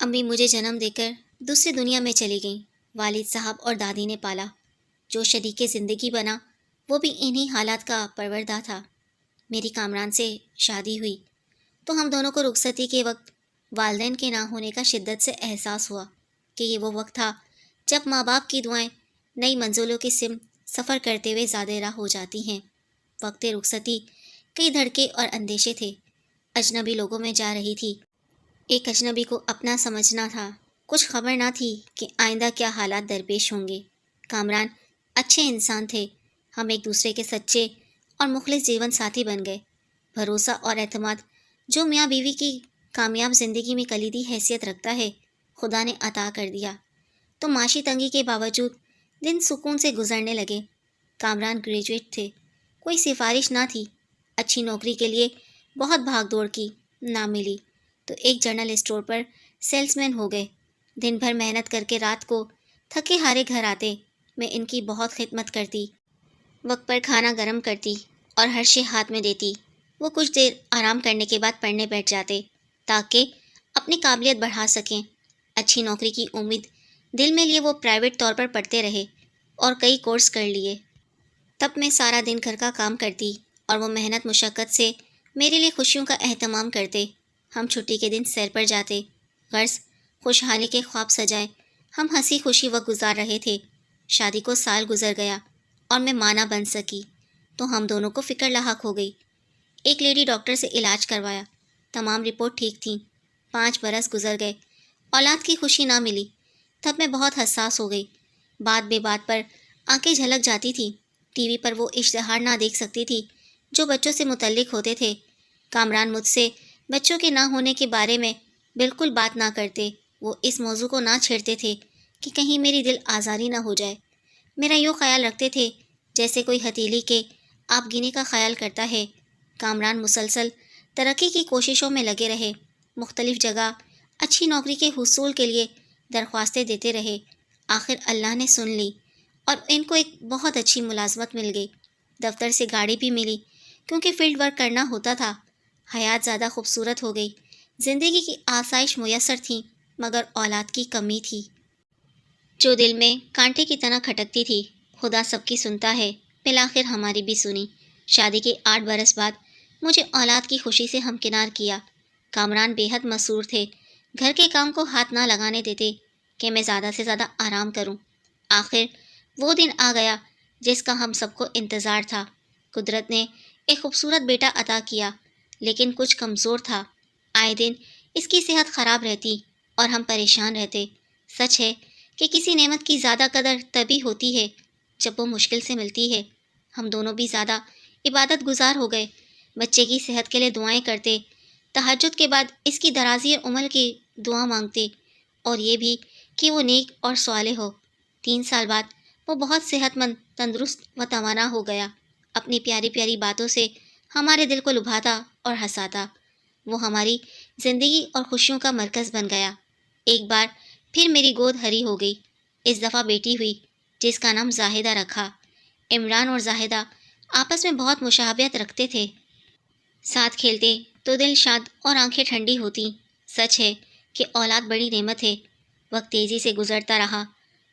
امی مجھے جنم دے کر دوسری دنیا میں چلی گئیں۔ والد صاحب اور دادی نے پالا۔ جو شریک زندگی بنا وہ بھی انہی حالات کا پروردہ تھا۔ میری کامران سے شادی ہوئی تو ہم دونوں کو رخصتی کے وقت والدین کے نہ ہونے کا شدت سے احساس ہوا کہ یہ وہ وقت تھا جب ماں باپ کی دعائیں نئی منزلوں کی سمت سفر کرتے ہوئے زیادہ راہ ہو جاتی ہیں۔ وقت رخصتی کئی دھڑکے اور اندیشے تھے۔ اجنبی لوگوں میں جا رہی تھی۔ ایک اجنبی کو اپنا سمجھنا تھا۔ کچھ خبر نہ تھی کہ آئندہ کیا حالات درپیش ہوں گے۔ کامران اچھے انسان تھے۔ ہم ایک دوسرے کے سچے اور مخلص جیون ساتھی بن گئے۔ بھروسہ اور اعتماد جو میاں بیوی کی کامیاب زندگی میں کلیدی حیثیت رکھتا ہے، خدا نے عطا کر دیا۔ تو معاشی تنگی کے باوجود دن سکون سے گزرنے لگے۔ کامران گریجویٹ تھے۔ کوئی سفارش نہ تھی۔ اچھی نوکری کے لیے بہت بھاگ دوڑ کی، نہ ملی تو ایک جنرل اسٹور پر سیلس مین ہو گئے۔ دن بھر محنت کر کے رات کو تھکے ہارے گھر آتے۔ میں ان کی بہت خدمت کرتی، وقت پر کھانا گرم کرتی اور ہر شے ہاتھ میں دیتی۔ وہ کچھ دیر آرام کرنے کے بعد پڑھنے بیٹھ جاتے تاکہ اپنی قابلیت بڑھا سکیں۔ اچھی نوکری کی امید دل میں لیے وہ پرائیویٹ طور پر پڑھتے رہے اور کئی کورس کر لیے۔ تب میں سارا دن گھر کا کام کرتی اور وہ محنت مشقت سے میرے لیے خوشیوں کا اہتمام کرتے۔ ہم چھٹی کے دن سیر پر جاتے، غرض خوشحالی کے خواب سجائے ہم ہنسی خوشی وقت گزار رہے تھے۔ شادی کو سال گزر گیا اور میں ماں نہ بن سکی تو ہم دونوں کو فکر لاحق ہو گئی۔ ایک لیڈی ڈاکٹر سے علاج کروایا، تمام رپورٹ ٹھیک تھیں۔ 5 برس گزر گئے، اولاد کی خوشی نہ ملی۔ تب میں بہت حساس ہو گئی۔ بات بے بات پر آنکھیں جھلک جاتی تھی۔ ٹی وی پر وہ اشتہار نہ دیکھ سکتی تھی جو بچوں سے متعلق ہوتے تھے۔ کامران مجھ سے بچوں کے نہ ہونے کے بارے میں بالکل بات نہ کرتے۔ وہ اس موضوع کو نہ چھیڑتے تھے کہ کہیں میری دل آزاری نہ ہو جائے۔ میرا یوں خیال رکھتے تھے جیسے کوئی ہتھیلی کے آپ گینے کا خیال کرتا ہے۔ کامران مسلسل ترقی کی کوششوں میں لگے رہے۔ مختلف جگہ اچھی نوکری کے حصول کے لیے درخواستیں دیتے رہے۔ آخر اللہ نے سن لی اور ان کو ایک بہت اچھی ملازمت مل گئی۔ دفتر سے گاڑی بھی ملی کیونکہ فیلڈ ورک کرنا ہوتا تھا۔ حیات زیادہ خوبصورت ہو گئی۔ زندگی کی آسائش میسر تھیں مگر اولاد کی کمی تھی جو دل میں کانٹے کی طرح کھٹکتی تھی۔ خدا سب کی سنتا ہے، بالآخر ہماری بھی سنی۔ شادی کے 8 برس بعد مجھے اولاد کی خوشی سے ہمکنار کیا۔ کامران بے حد مسرور تھے۔ گھر کے کام کو ہاتھ نہ لگانے دیتے کہ میں زیادہ سے زیادہ آرام کروں۔ آخر وہ دن آ گیا جس کا ہم سب کو انتظار تھا۔ قدرت نے ایک خوبصورت بیٹا عطا کیا لیکن کچھ کمزور تھا۔ آئے دن اس کی صحت خراب رہتی اور ہم پریشان رہتے۔ سچ ہے کہ کسی نعمت کی زیادہ قدر تبھی ہوتی ہے جب وہ مشکل سے ملتی ہے۔ ہم دونوں بھی زیادہ عبادت گزار ہو گئے۔ بچے کی صحت کے لیے دعائیں کرتے، تہجد کے بعد اس کی درازی عمر کی دعا مانگتے اور یہ بھی کہ وہ نیک اور صالح ہو۔ 3 سال بعد وہ بہت صحت مند، تندرست و توانا ہو گیا۔ اپنی پیاری پیاری باتوں سے ہمارے دل کو لبھاتا اور ہنساتا۔ وہ ہماری زندگی اور خوشیوں کا مرکز بن گیا۔ ایک بار پھر میری گود ہری ہو گئی۔ اس دفعہ بیٹی ہوئی جس کا نام زاہدہ رکھا۔ عمران اور زاہدہ آپس میں بہت مشابہت رکھتے تھے۔ ساتھ کھیلتے تو دل شاد اور آنکھیں ٹھنڈی ہوتی۔ سچ ہے کہ اولاد بڑی نعمت ہے۔ وقت تیزی سے گزرتا رہا۔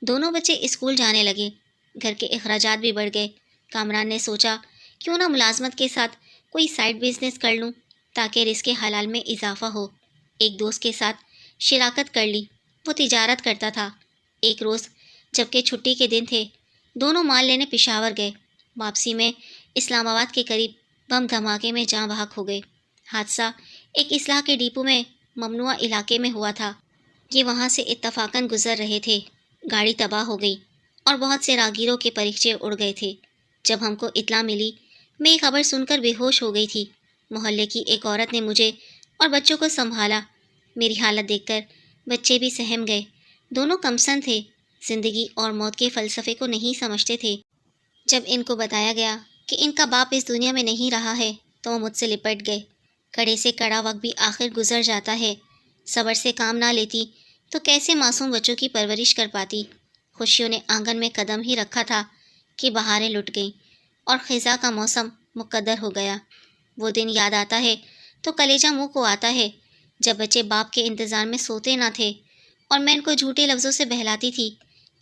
دونوں بچے اسکول جانے لگے۔ گھر کے اخراجات بھی بڑھ گئے۔ کامران نے سوچا کیوں نہ ملازمت کے ساتھ کوئی سائیڈ بزنس کر لوں تاکہ رزق حلال میں اضافہ ہو۔ ایک دوست کے ساتھ شراکت کر لی۔ وہ تجارت کرتا تھا۔ ایک روز جبکہ چھٹی کے دن تھے، دونوں مال لینے پشاور گئے۔ واپسی میں اسلام آباد کے قریب بم دھماکے میں جاں بحق ہو گئے۔ حادثہ ایک اصلاح کے ڈیپو میں ممنوعہ علاقے میں ہوا تھا۔ یہ وہاں سے اتفاقاً گزر رہے تھے۔ گاڑی تباہ ہو گئی اور بہت سے راہگیروں کے پریچے اڑ گئے تھے۔ جب ہم کو اطلاع ملی، میں یہ خبر سن کر بے ہوش ہو گئی تھی۔ محلے کی ایک عورت نے مجھے اور بچوں کو سنبھالا۔ میری حالت دیکھ کر بچے بھی سہم گئے۔ دونوں کمسن تھے، زندگی اور موت کے فلسفے کو نہیں سمجھتے تھے۔ جب ان کو بتایا گیا کہ ان کا باپ اس دنیا میں نہیں رہا ہے تو وہ مجھ سے لپٹ گئے۔ کڑے سے کڑا وقت بھی آخر گزر جاتا ہے۔ صبر سے کام نہ لیتی تو کیسے معصوم بچوں کی پرورش کر پاتی۔ خوشیوں نے آنگن میں قدم ہی رکھا تھا کہ بہاریں لٹ گئیں اور خزاں کا موسم مقدر ہو گیا۔ وہ دن یاد آتا ہے تو کلیجہ منہ کو آتا ہے جب بچے باپ کے انتظار میں سوتے نہ تھے اور میں ان کو جھوٹے لفظوں سے بہلاتی تھی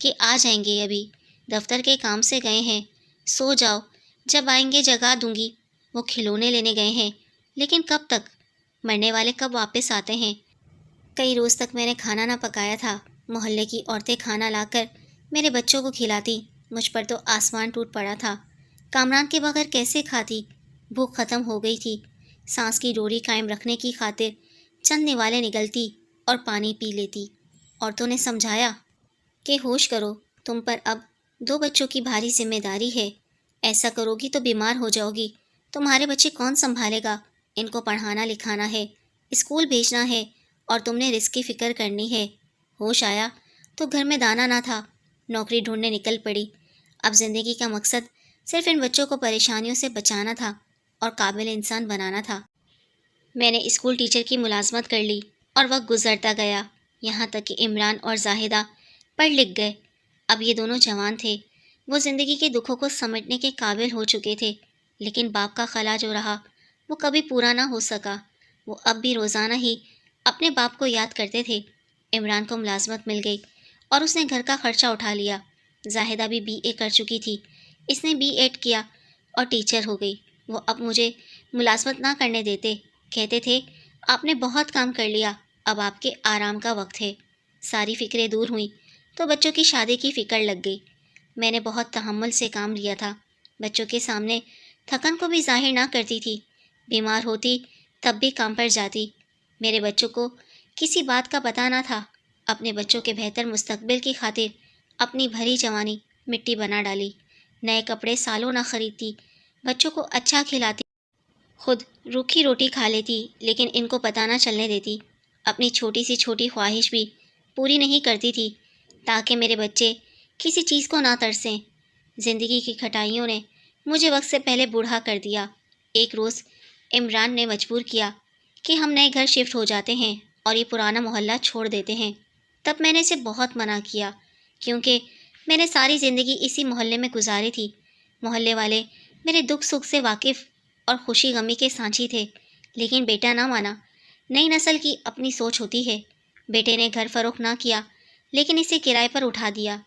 کہ آ جائیں گے، ابھی دفتر کے کام سے گئے ہیں، سو جاؤ، جب آئیں گے جگا دوں گی، وہ کھلونے لینے گئے ہیں، لیکن کب تک؟ مرنے والے کب واپس آتے ہیں؟ کئی روز تک میں نے کھانا نہ پکایا تھا، محلے کی عورتیں کھانا لا کر میرے بچوں کو کھلاتی، مجھ پر تو آسمان ٹوٹ پڑا تھا۔ کامران کے بغیر کیسے کھاتی؟ بھوک ختم ہو گئی تھی، سانس کی ڈوری قائم رکھنے کی خاطر چند نوالے نگلتی اور پانی پی لیتی۔ عورتوں نے سمجھایا کہ ہوش کرو، تم پر اب 2 بچوں کی بھاری ذمہ داری ہے، ایسا کرو گی تو بیمار ہو جاؤ گی، تمہارے بچے کون سنبھالے گا؟ ان کو پڑھانا لکھانا ہے، اسکول بھیجنا ہے، اور تم نے رزق کی فکر کرنی ہے۔ ہوش آیا تو گھر میں دانا نہ تھا، نوکری ڈھونڈنے نکل پڑی۔ اب زندگی کا مقصد صرف ان بچوں کو پریشانیوں سے بچانا تھا اور قابل انسان بنانا تھا۔ میں نے اسکول ٹیچر کی ملازمت کر لی اور وقت گزرتا گیا، یہاں تک کہ عمران اور زاہدہ پڑھ لکھ گئے۔ اب یہ دونوں جوان تھے، وہ زندگی کے دکھوں کو سمجھنے کے قابل ہو چکے تھے، لیکن باپ کا خلا جو رہا وہ کبھی پورا نہ ہو سکا۔ وہ اب بھی روزانہ ہی اپنے باپ کو یاد کرتے تھے۔ عمران کو ملازمت مل گئی اور اس نے گھر کا خرچہ اٹھا لیا۔ زاہدہ بھی BA کر چکی تھی، اس نے B.Ed کیا اور ٹیچر ہو گئی۔ وہ اب مجھے ملازمت نہ کرنے دیتے، کہتے تھے آپ نے بہت کام کر لیا، اب آپ کے آرام کا وقت ہے۔ ساری فکریں دور ہوئیں تو بچوں کی شادی کی فکر لگ گئی۔ میں نے بہت تحمل سے کام لیا تھا، بچوں کے سامنے تھکن کو بھی ظاہر نہ کرتی تھی، بیمار ہوتی تب بھی کام پر جاتی۔ میرے بچوں کو کسی بات کا پتہ نہ تھا، اپنے بچوں کے بہتر مستقبل کی خاطر اپنی بھری جوانی مٹی بنا ڈالی۔ نئے کپڑے سالوں نہ خریدتی، بچوں کو اچھا کھلاتی، خود روکھی روٹی کھا لیتی، لیکن ان کو پتہ نہ چلنے دیتی۔ اپنی چھوٹی سی چھوٹی خواہش بھی پوری نہیں کرتی تھی تاکہ میرے بچے کسی چیز کو نہ ترسیں۔ زندگی کی کھٹائیوں نے مجھے وقت سے پہلے بوڑھا کر دیا۔ ایک روز عمران نے مجبور کیا کہ ہم نئے گھر شفٹ ہو جاتے ہیں اور یہ پرانا محلہ چھوڑ دیتے ہیں۔ تب میں نے اسے بہت منع کیا، کیونکہ میں نے ساری زندگی اسی محلے میں گزاری تھی۔ محلے والے میرے دکھ سکھ سے واقف اور خوشی غمی کے سانجھی تھے، لیکن بیٹا نہ مانا۔ نئی نسل کی اپنی سوچ ہوتی ہے۔ بیٹے نے گھر فروخت نہ کیا، لیکن اسے کرائے پر اٹھا دیا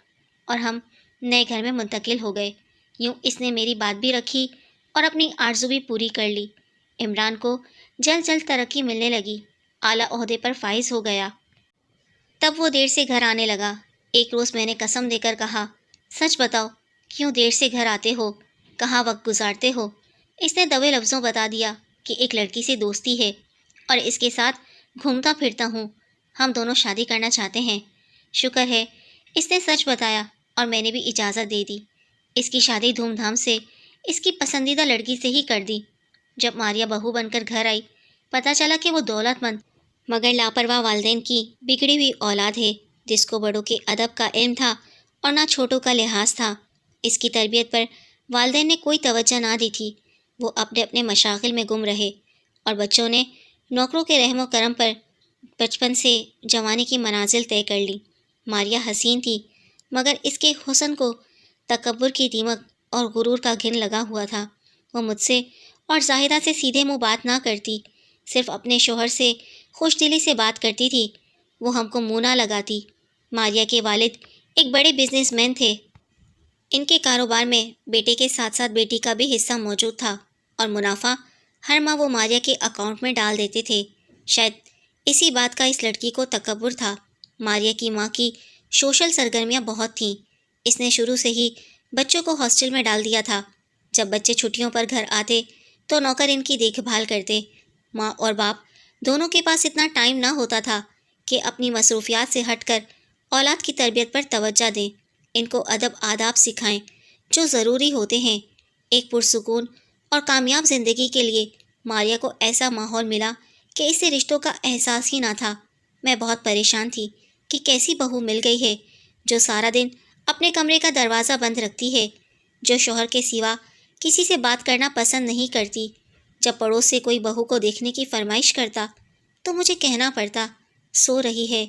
اور ہم نئے گھر میں منتقل ہو گئے۔ یوں اس نے میری بات بھی رکھی اور اپنی آرزو بھی پوری کر لی۔ عمران کو جلد جلد ترقی ملنے لگی، اعلیٰ عہدے پر فائز ہو گیا۔ تب وہ دیر سے گھر آنے لگا۔ ایک روز میں نے قسم دے کر کہا، سچ بتاؤ، کیوں دیر سے گھر آتے ہو؟ کہاں وقت گزارتے ہو؟ اس نے دبے لفظوں بتا دیا کہ ایک لڑکی سے دوستی ہے اور اس کے ساتھ گھومتا پھرتا ہوں، ہم دونوں شادی کرنا چاہتے ہیں۔ شکر ہے اس نے سچ بتایا اور میں نے بھی اجازت دے دی۔ اس کی شادی دھوم دھام سے اس کی پسندیدہ لڑکی سے ہی کر دی۔ جب ماریہ بہو بن کر گھر آئی، پتہ چلا کہ وہ دولت مند مگر لاپرواہ والدین کی بگڑی ہوئی اولاد ہے، جس کو بڑوں کے ادب کا علم تھا اور نہ چھوٹوں کا لحاظ تھا۔ اس کی تربیت پر والدین نے کوئی توجہ نہ دی تھی، وہ اپنے اپنے مشاغل میں گم رہے، اور بچوں نے نوکروں کے رحم و کرم پر بچپن سے جوانی کی منازل طے کر لی۔ ماریہ حسین تھی، مگر اس کے حسن کو تکبر کی دیمک اور غرور کا گھن لگا ہوا تھا۔ وہ مجھ سے اور زاہدہ سے سیدھے منہ بات نہ کرتی، صرف اپنے شوہر سے خوش دلی سے بات کرتی تھی، وہ ہم کو منہ نہ لگاتی۔ ماریہ کے والد ایک بڑے بزنس مین تھے، ان کے کاروبار میں بیٹے کے ساتھ ساتھ بیٹی کا بھی حصہ موجود تھا، اور منافع ہر ماہ وہ ماریہ کے اکاؤنٹ میں ڈال دیتے تھے۔ شاید اسی بات کا اس لڑکی کو تکبر تھا۔ ماریہ کی ماں کی سوشل سرگرمیاں بہت تھیں، اس نے شروع سے ہی بچوں کو ہاسٹل میں ڈال دیا تھا۔ جب بچے چھٹیوں پر گھر آتے تو نوکر ان کی دیکھ بھال کرتے۔ ماں اور باپ دونوں کے پاس اتنا ٹائم نہ ہوتا تھا کہ اپنی مصروفیات سے ہٹ کر اولاد کی تربیت پر توجہ دیں، ان کو ادب آداب سکھائیں جو ضروری ہوتے ہیں۔ ایک پرسکون اور کامیاب زندگی کے لیے ماریہ کو ایسا ماحول ملا کہ اسے رشتوں کا احساس ہی نہ تھا۔ میں بہت پریشان تھی کہ کیسی بہو مل گئی ہے جو سارا دن اپنے کمرے کا دروازہ بند رکھتی ہے، جو شوہر کے سوا کسی سے بات کرنا پسند نہیں کرتی۔ جب پڑوس سے کوئی بہو کو دیکھنے کی فرمائش کرتا تو مجھے کہنا پڑتا سو رہی ہے،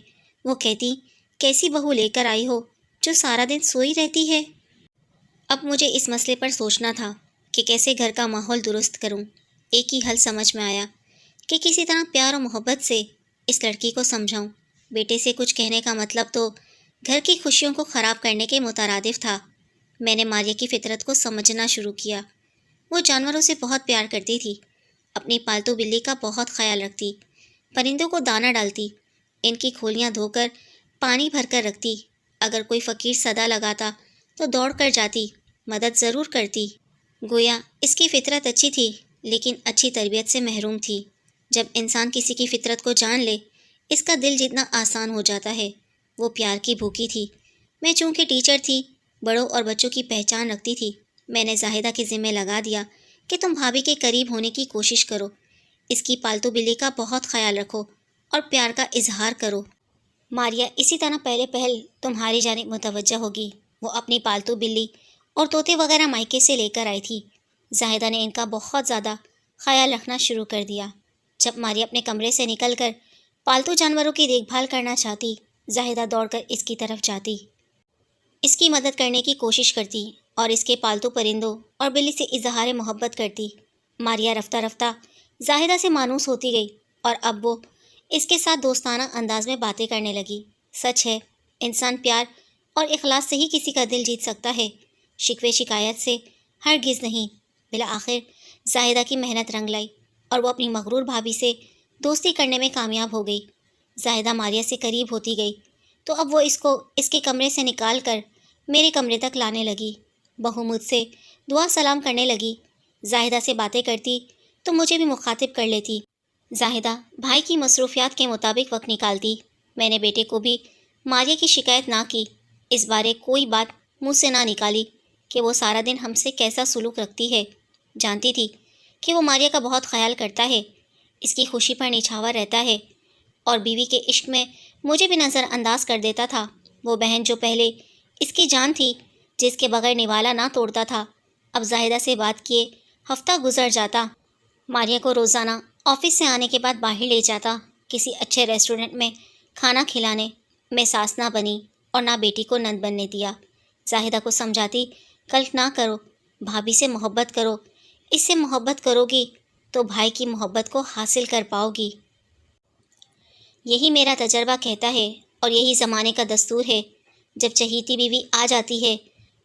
وہ کہتی کیسی بہو لے کر آئی ہو جو سارا دن سوئی رہتی ہے۔ اب مجھے اس مسئلے پر سوچنا تھا کہ کیسے گھر کا ماحول درست کروں۔ ایک ہی حل سمجھ میں آیا کہ کسی طرح پیار و محبت سے اس لڑکی کو سمجھاؤں؟ بیٹے سے کچھ کہنے کا مطلب تو گھر کی خوشیوں کو خراب کرنے کے مترادف تھا۔ میں نے ماریہ کی فطرت کو سمجھنا شروع کیا۔ وہ جانوروں سے بہت پیار کرتی تھی، اپنی پالتو بلی کا بہت خیال رکھتی، پرندوں کو دانہ ڈالتی، ان کی کھولیاں دھو کر پانی بھر کر رکھتی، اگر کوئی فقیر صدا لگاتا تو دوڑ کر جاتی، مدد ضرور کرتی۔ گویا اس کی فطرت اچھی تھی، لیکن اچھی تربیت سے محروم تھی۔ جب انسان کسی کی فطرت کو جان لے، اس کا دل جتنا آسان ہو جاتا ہے۔ وہ پیار کی بھوکی تھی۔ میں چونکہ ٹیچر تھی، بڑوں اور بچوں کی پہچان رکھتی تھی، میں نے زاہدہ کے ذمہ لگا دیا کہ تم بھابھی کے قریب ہونے کی کوشش کرو، اس کی پالتو بلی کا بہت خیال رکھو اور پیار کا اظہار کرو۔ ماریہ اسی طرح پہلے پہل تمہاری جانب متوجہ ہوگی۔ وہ اپنی پالتو بلی اور طوطے وغیرہ مائکے سے لے کر آئی تھی۔ زاہدہ نے ان کا بہت زیادہ خیال رکھنا شروع کر دیا۔ جب ماریہ اپنے کمرے سے نکل کر پالتو جانوروں کی دیکھ بھال کرنا چاہتی، زاہدہ دوڑ کر اس کی طرف جاتی، اس کی مدد کرنے کی کوشش کرتی اور اس کے پالتو پرندوں اور بلی سے اظہار محبت کرتی۔ ماریہ رفتہ رفتہ زاہدہ سے مانوس ہوتی گئی اور اب وہ اس کے ساتھ دوستانہ انداز میں باتیں کرنے لگی۔ سچ ہے، انسان پیار اور اخلاص سے ہی کسی کا دل جیت سکتا ہے، شکوے شکایت سے ہرگز نہیں۔ بالآخر زاہدہ کی محنت رنگ لائی اور وہ اپنی مغرور بھابھی سے دوستی کرنے میں کامیاب ہو گئی۔ زاہدہ ماریہ سے قریب ہوتی گئی تو اب وہ اس کو اس کے کمرے سے نکال کر میرے کمرے تک لانے لگی۔ بہو مجھ سے دعا سلام کرنے لگی۔ زاہدہ سے باتیں کرتی تو مجھے بھی مخاطب کر لیتی۔ زاہدہ بھائی کی مصروفیات کے مطابق وقت نکالتی۔ میں نے بیٹے کو بھی ماریہ کی شکایت نہ کی، اس بارے کوئی بات منہ سے نہ نکالی کہ وہ سارا دن ہم سے کیسا سلوک رکھتی ہے۔ جانتی تھی کہ وہ ماریہ کا بہت خیال کرتا ہے، اس کی خوشی پر نچھاور رہتا ہے اور بیوی کے عشق میں مجھے بھی نظر انداز کر دیتا تھا۔ وہ بہن جو پہلے اس کی جان تھی، جس کے بغیر نوالا نہ توڑتا تھا، اب زاہدہ سے بات کیے ہفتہ گزر جاتا۔ ماریہ کو روزانہ آفس سے آنے کے بعد باہر لے جاتا، کسی اچھے ریسٹورنٹ میں کھانا کھلانے۔ میں ساس نہ بنی اور نہ بیٹی کو نند بننے دیا۔ زاہدہ کو سمجھاتی، کلک نہ کرو، بھابھی سے محبت کرو، اس سے محبت کرو گی تو بھائی کی محبت کو حاصل کر پاؤ گی۔ یہی میرا تجربہ کہتا ہے اور یہی زمانے کا دستور ہے۔ جب چہیتی بیوی آ جاتی ہے،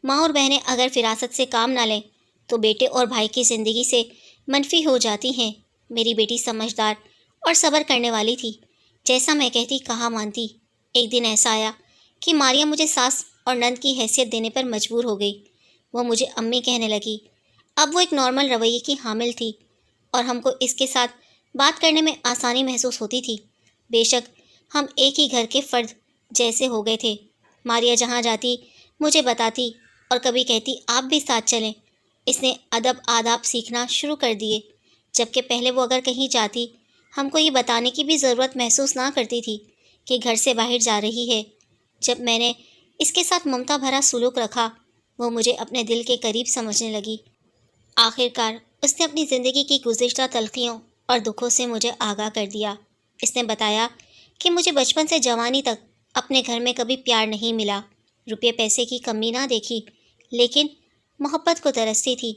ماں اور بہنیں اگر فراست سے کام نہ لیں تو بیٹے اور بھائی کی زندگی سے منفی ہو جاتی ہیں۔ میری بیٹی سمجھدار اور صبر کرنے والی تھی، جیسا میں کہتی کہا مانتی۔ ایک دن ایسا آیا کہ ماریہ مجھے ساس اور نند کی حیثیت دینے پر مجبور ہو گئی۔ وہ مجھے امی کہنے لگی۔ اب وہ ایک نارمل رویے کی حامل تھی اور ہم کو اس کے ساتھ بات کرنے میں آسانی محسوس ہوتی تھی۔ بے شک ہم ایک ہی گھر کے فرد جیسے ہو گئے تھے۔ ماریہ جہاں جاتی مجھے بتاتی اور کبھی کہتی آپ بھی ساتھ چلیں۔ اس نے ادب آداب سیکھنا شروع کر دیے، جبکہ پہلے وہ اگر کہیں جاتی ہم کو یہ بتانے کی بھی ضرورت محسوس نہ کرتی تھی کہ گھر سے باہر جا رہی ہے۔ جب میں نے اس کے ساتھ ممتا بھرا سلوک رکھا، وہ مجھے اپنے دل کے قریب سمجھنے لگی۔ آخر کار اس نے اپنی زندگی کی گزشتہ تلخیوں اور دکھوں سے مجھے آگاہ کر دیا۔ اس نے بتایا کہ مجھے بچپن سے جوانی تک اپنے گھر میں کبھی پیار نہیں ملا، روپے پیسے کی کمی نہ دیکھی، لیکن محبت کو ترستی تھی۔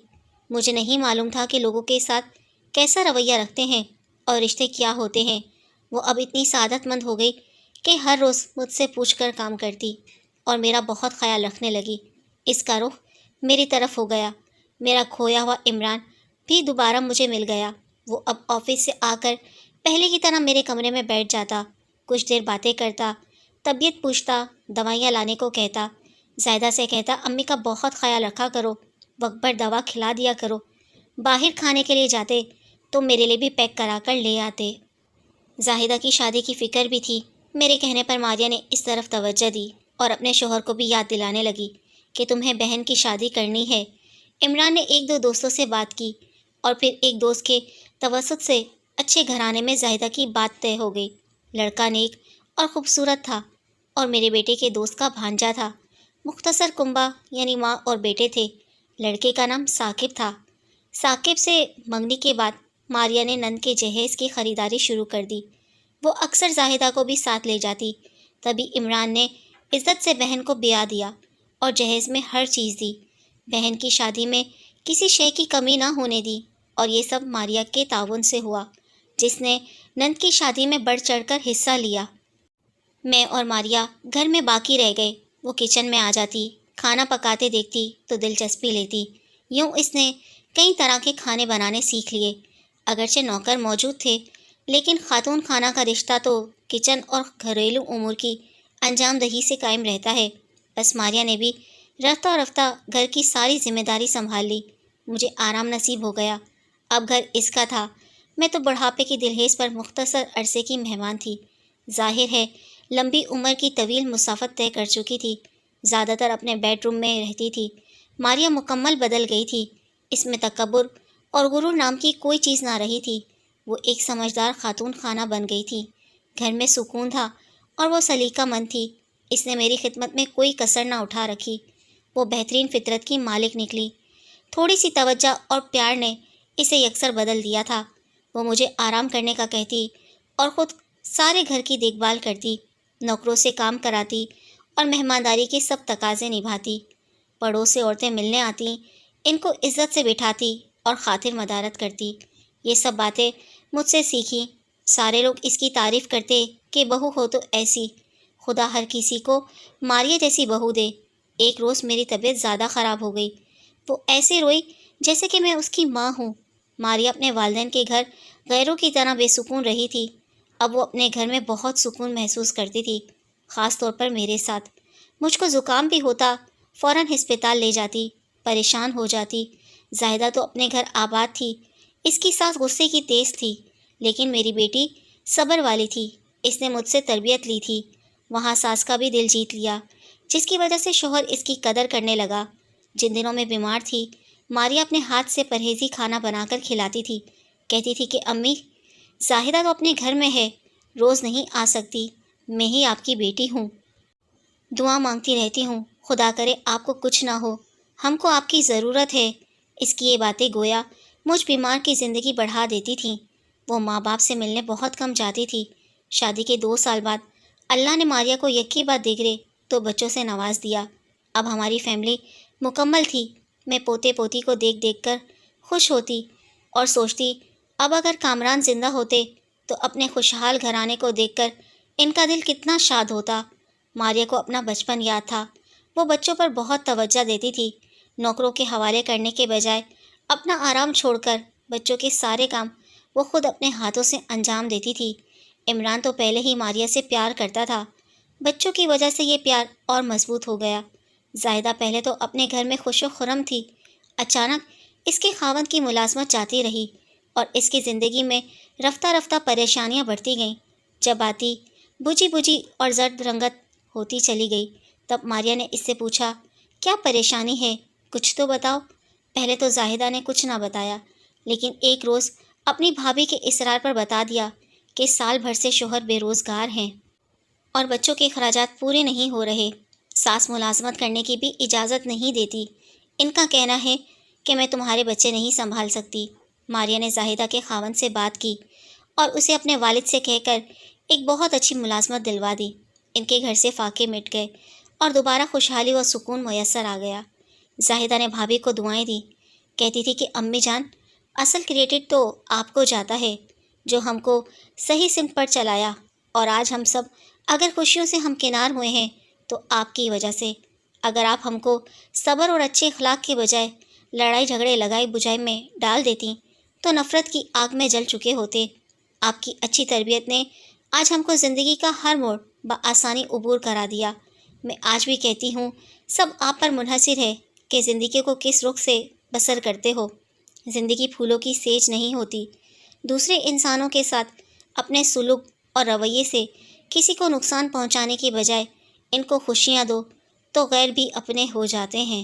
مجھے نہیں معلوم تھا کہ لوگوں کے ساتھ کیسا رویہ رکھتے ہیں اور رشتے کیا ہوتے ہیں۔ وہ اب اتنی سعادت مند ہو گئی کہ ہر روز مجھ سے پوچھ کر کام کرتی اور میرا بہت خیال رکھنے لگی۔ اس کا رخ میری طرف ہو گیا۔ میرا کھویا ہوا عمران بھی دوبارہ مجھے مل گیا۔ وہ اب آفس سے آ کر پہلے کی طرح میرے کمرے میں بیٹھ جاتا، کچھ دیر باتیں کرتا، طبیعت پوچھتا، دوائیاں لانے کو کہتا، زاہدہ سے کہتا امی کا بہت خیال رکھا کرو، وقت پر دوا کھلا دیا کرو، باہر کھانے کے لیے جاتے تو میرے لیے بھی پیک کرا کر لے آتے۔ زاہدہ کی شادی کی فکر بھی تھی۔ میرے کہنے پر ماریہ نے اس طرف توجہ دی اور اپنے شوہر کو بھی یاد دلانے لگی کہ تمہیں بہن کی شادی کرنی ہے۔ عمران نے ایک دو دوستوں سے بات کی اور پھر ایک دوست کے توسط سے اچھے گھرانے میں زاہدہ کی بات طے ہو گئی۔ لڑکا نیک اور خوبصورت تھا اور میرے بیٹے کے دوست کا بھانجا تھا۔ مختصر کنبہ یعنی ماں اور بیٹے تھے۔ لڑکے کا نام ثاقب تھا۔ ثاقب سے منگنی کے بعد ماریہ نے نند کے جہیز کی خریداری شروع کر دی۔ وہ اکثر زاہدہ کو بھی ساتھ لے جاتی۔ تبھی عمران نے عزت سے بہن کو بیاہ دیا اور جہیز میں ہر چیز دی۔ بہن کی شادی میں کسی شے کی کمی نہ ہونے دی اور یہ سب ماریہ کے تعاون سے ہوا۔ جس نے نند کی شادی میں بڑھ چڑھ کر حصہ لیا۔ میں اور ماریا گھر میں باقی رہ گئے۔ وہ کچن میں آ جاتی، کھانا پکاتے دیکھتی تو دلچسپی لیتی۔ یوں اس نے کئی طرح کے کھانے بنانے سیکھ لیے۔ اگرچہ نوکر موجود تھے، لیکن خاتون خانہ کا رشتہ تو کچن اور گھریلو امور کی انجام دہی سے قائم رہتا ہے۔ بس ماریا نے بھی رفتہ رفتہ گھر کی ساری ذمہ داری سنبھال لی۔ مجھے آرام نصیب ہو گیا۔ اب گھر اس کا تھا۔ میں تو بڑھاپے کی دہلیز پر مختصر عرصے کی مہمان تھی۔ ظاہر ہے لمبی عمر کی طویل مسافت طے کر چکی تھی۔ زیادہ تر اپنے بیڈ روم میں رہتی تھی۔ ماریا مکمل بدل گئی تھی۔ اس میں تکبر اور غرور نام کی کوئی چیز نہ رہی تھی۔ وہ ایک سمجھدار خاتون خانہ بن گئی تھی۔ گھر میں سکون تھا اور وہ سلیقہ مند تھی۔ اس نے میری خدمت میں کوئی کسر نہ اٹھا رکھی۔ وہ بہترین فطرت کی مالک نکلی۔ تھوڑی سی توجہ اور پیار نے اسے یکسر بدل دیا تھا۔ وہ مجھے آرام کرنے کا کہتی اور خود سارے گھر کی دیکھ بھال کرتی، نوکروں سے کام کراتی اور مہمانداری کے سب تقاضے نبھاتی۔ پڑوس سے عورتیں ملنے آتی، ان کو عزت سے بٹھاتی اور خاطر مدارت کرتی۔ یہ سب باتیں مجھ سے سیکھی۔ سارے لوگ اس کی تعریف کرتے کہ بہو ہو تو ایسی۔ خدا ہر کسی کو ماریا جیسی بہو دے۔ ایک روز میری طبیعت زیادہ خراب ہو گئی۔ وہ ایسے روئی جیسے کہ میں اس کی ماں ہوں۔ ماریا اپنے والدین کے گھر غیروں کی طرح بے سکون رہی تھی۔ اب وہ اپنے گھر میں بہت سکون محسوس کرتی تھی، خاص طور پر میرے ساتھ۔ مجھ کو زکام بھی ہوتا، فوراً ہسپتال لے جاتی، پریشان ہو جاتی۔ زاہدہ تو اپنے گھر آباد تھی۔ اس کی ساس غصے کی تیز تھی، لیکن میری بیٹی صبر والی تھی۔ اس نے مجھ سے تربیت لی تھی۔ وہاں ساس کا بھی دل جیت لیا، جس کی وجہ سے شوہر اس کی قدر کرنے لگا۔ جن دنوں میں بیمار تھی، ماریا اپنے ہاتھ سے پرہیزی کھانا بنا کر کھلاتی تھی۔ کہتی تھی کہ امی، زاہدہ تو اپنے گھر میں ہے، روز نہیں آ سکتی، میں ہی آپ کی بیٹی ہوں۔ دعا مانگتی رہتی ہوں، خدا کرے آپ کو کچھ نہ ہو، ہم کو آپ کی ضرورت ہے۔ اس کی یہ باتیں گویا مجھ بیمار کی زندگی بڑھا دیتی تھیں۔ وہ ماں باپ سے ملنے بہت کم جاتی تھی۔ شادی کے 2 سال بعد اللہ نے ماریا کو یکی بعد دیگرے تو بچوں سے نواز دیا۔ اب ہماری فیملی مکمل تھی۔ میں پوتے پوتی کو دیکھ دیکھ کر خوش ہوتی اور سوچتی، اب اگر کامران زندہ ہوتے تو اپنے خوشحال گھرانے کو دیکھ کر ان کا دل کتنا شاد ہوتا۔ ماریا کو اپنا بچپن یاد تھا۔ وہ بچوں پر بہت توجہ دیتی تھی۔ نوکروں کے حوالے کرنے کے بجائے اپنا آرام چھوڑ کر بچوں کے سارے کام وہ خود اپنے ہاتھوں سے انجام دیتی تھی۔ عمران تو پہلے ہی ماریا سے پیار کرتا تھا۔ بچوں کی وجہ سے یہ پیار اور مضبوط ہو گیا۔ زاہدہ پہلے تو اپنے گھر میں خوش و خرم تھی۔ اچانک اس کے خاوند کی ملازمت جاتی رہی اور اس کی زندگی میں رفتہ رفتہ پریشانیاں بڑھتی گئیں۔ جب آتی بجھی بجھی اور زرد رنگت ہوتی چلی گئی۔ تب ماریا نے اس سے پوچھا، کیا پریشانی ہے؟ کچھ تو بتاؤ۔ پہلے تو زاہدہ نے کچھ نہ بتایا، لیکن ایک روز اپنی بھابھی کے اصرار پر بتا دیا کہ سال بھر سے شوہر بے روزگار ہیں اور بچوں کے اخراجات پورے نہیں ہو رہے۔ ساس ملازمت کرنے کی بھی اجازت نہیں دیتی۔ ان کا کہنا ہے کہ میں تمہارے بچے نہیں سنبھال سکتی۔ ماریا نے زاہدہ کے خاوند سے بات کی اور اسے اپنے والد سے کہہ کر ایک بہت اچھی ملازمت دلوا دی۔ ان کے گھر سے فاقے مٹ گئے اور دوبارہ خوشحالی و سکون میسر آ گیا۔ زاہدہ نے بھابھی کو دعائیں دی۔ کہتی تھی کہ امی جان، اصل کریڈٹ تو آپ کو جاتا ہے، جو ہم کو صحیح سمت پر چلایا، اور آج ہم سب اگر خوشیوں سے ہمکنار ہوئے ہیں تو آپ کی وجہ سے۔ اگر آپ ہم کو صبر اور اچھے اخلاق کے بجائے لڑائی جھگڑے لگائی بجھائی میں ڈال دیتی تو نفرت کی آگ میں جل چکے ہوتے۔ آپ کی اچھی تربیت نے آج ہم کو زندگی کا ہر موڑ بآسانی عبور کرا دیا۔ میں آج بھی کہتی ہوں، سب آپ پر منحصر ہے کہ زندگی کو کس رخ سے بسر کرتے ہو۔ زندگی پھولوں کی سیج نہیں ہوتی۔ دوسرے انسانوں کے ساتھ اپنے سلوک اور رویے سے کسی کو نقصان پہنچانے کی بجائے ان کو خوشیاں دو تو غیر بھی اپنے ہو جاتے ہیں۔